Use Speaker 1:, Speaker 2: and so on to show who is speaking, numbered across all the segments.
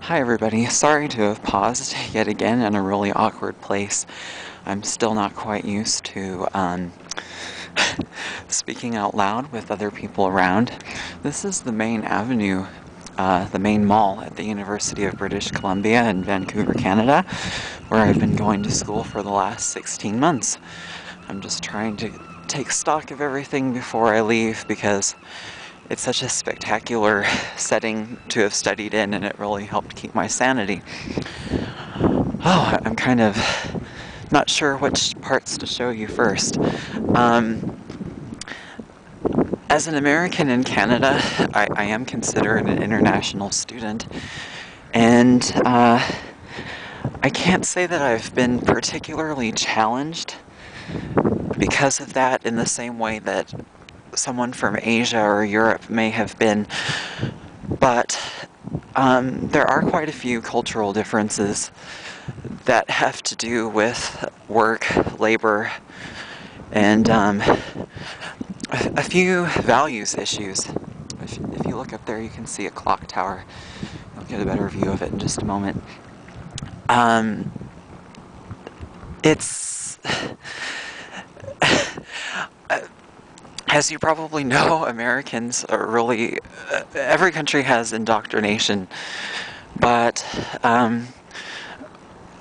Speaker 1: Hi everybody, sorry to have paused yet again in a really awkward place. I'm still not quite used to speaking out loud with other people around. This is the main avenue, the main mall at the University of British Columbia in Vancouver, Canada, where I've been going to school for the last 16 months. I'm just trying to take stock of everything before I leave because it's such a spectacular setting to have studied in, and it really helped keep my sanity. Oh, I'm kind of not sure which parts to show you first. As an American in Canada, I am considered an international student, and I can't say that I've been particularly challenged because of that in the same way that someone from Asia or Europe may have been, but there are quite a few cultural differences that have to do with work, labor, and a few values issues. If you look up there, you can see a clock tower. You'll get a better view of it in just a moment. It's As you probably know, Americans are really, every country has indoctrination, but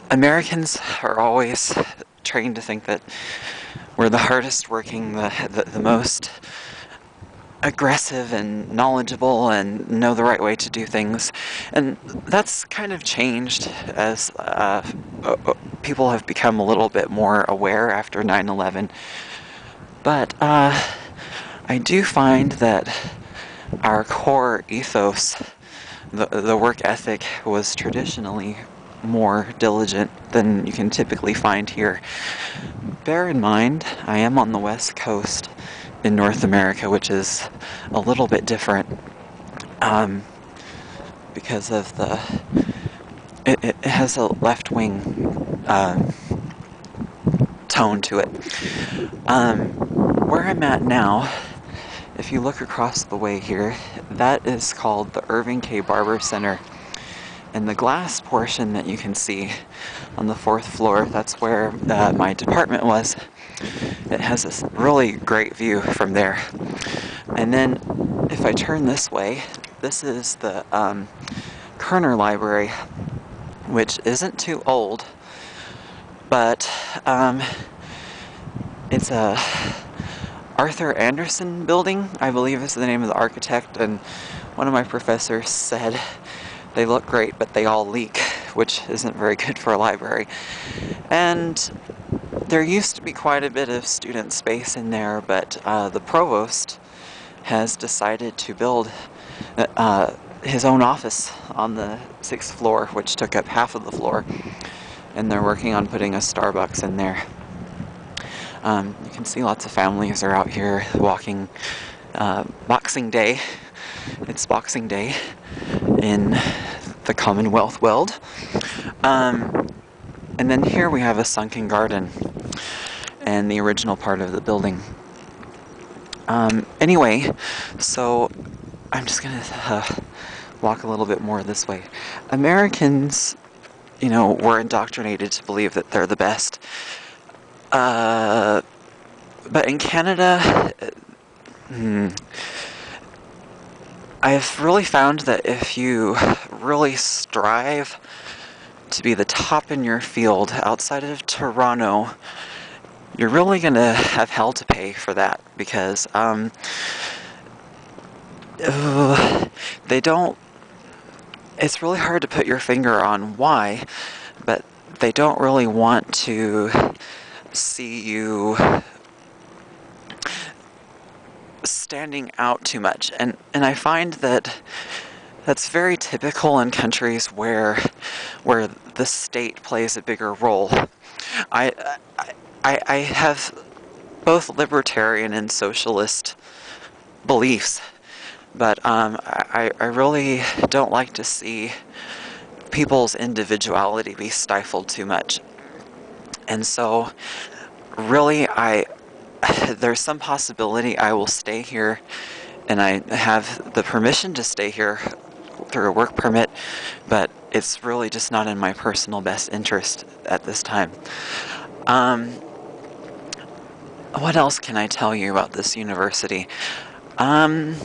Speaker 1: Americans are always trained to think that we're the hardest working, the most aggressive and knowledgeable and know the right way to do things. And that's kind of changed as people have become a little bit more aware after 9/11. But I do find that our core ethos, the work ethic, was traditionally more diligent than you can typically find here. Bear in mind, I am on the West Coast in North America, which is a little bit different because of it has a left-wing tone to it. Where I'm at now, if you look across the way here, that is called the Irving K. Barber Center. And the glass portion that you can see on the 4th floor, that's where my department was. It has this really great view from there. And then if I turn this way, this is the Kerner Library, which isn't too old, but it's a Arthur Anderson building, I believe is the name of the architect, and one of my professors said they look great, but they all leak, which isn't very good for a library. And there used to be quite a bit of student space in there, but the provost has decided to build his own office on the 6th floor, which took up half of the floor, and they're working on putting a Starbucks in there. You can see lots of families are out here walking. Boxing Day. It's Boxing Day in the Commonwealth world. And then here we have a sunken garden and the original part of the building. Anyway, so I'm just going to walk a little bit more this way. Americans, were indoctrinated to believe that they're the best. But in Canada, I've really found that if you really strive to be the top in your field outside of Toronto, you're really going to have hell to pay for that, because they don't, it's really hard to put your finger on why, but they don't really want to see you standing out too much, and I find that that's very typical in countries where the state plays a bigger role. I have both libertarian and socialist beliefs, but I really don't like to see people's individuality be stifled too much. And so, really, there's some possibility I will stay here, and I have the permission to stay here through a work permit, but it's really just not in my personal best interest at this time. Um, what else can I tell you about this university? Um,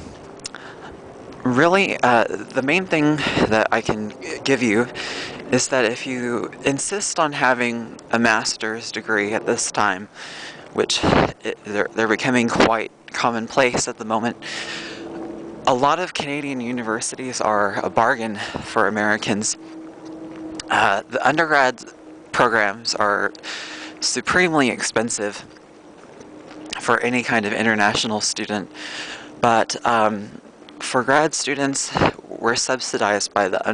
Speaker 1: Really, the main thing that I can give you is that if you insist on having a master's degree at this time, which they're becoming quite commonplace at the moment, a lot of Canadian universities are a bargain for Americans. The undergrad programs are supremely expensive for any kind of international student, but for grad students, we're subsidized by the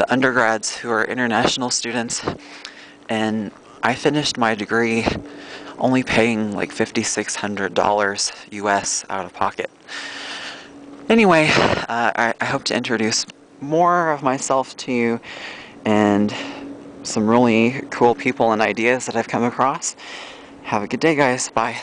Speaker 1: undergrads who are international students, and I finished my degree only paying like $5,600 US out of pocket. Anyway, I hope to introduce more of myself to you and some really cool people and ideas that I've come across. Have a good day, guys. Bye.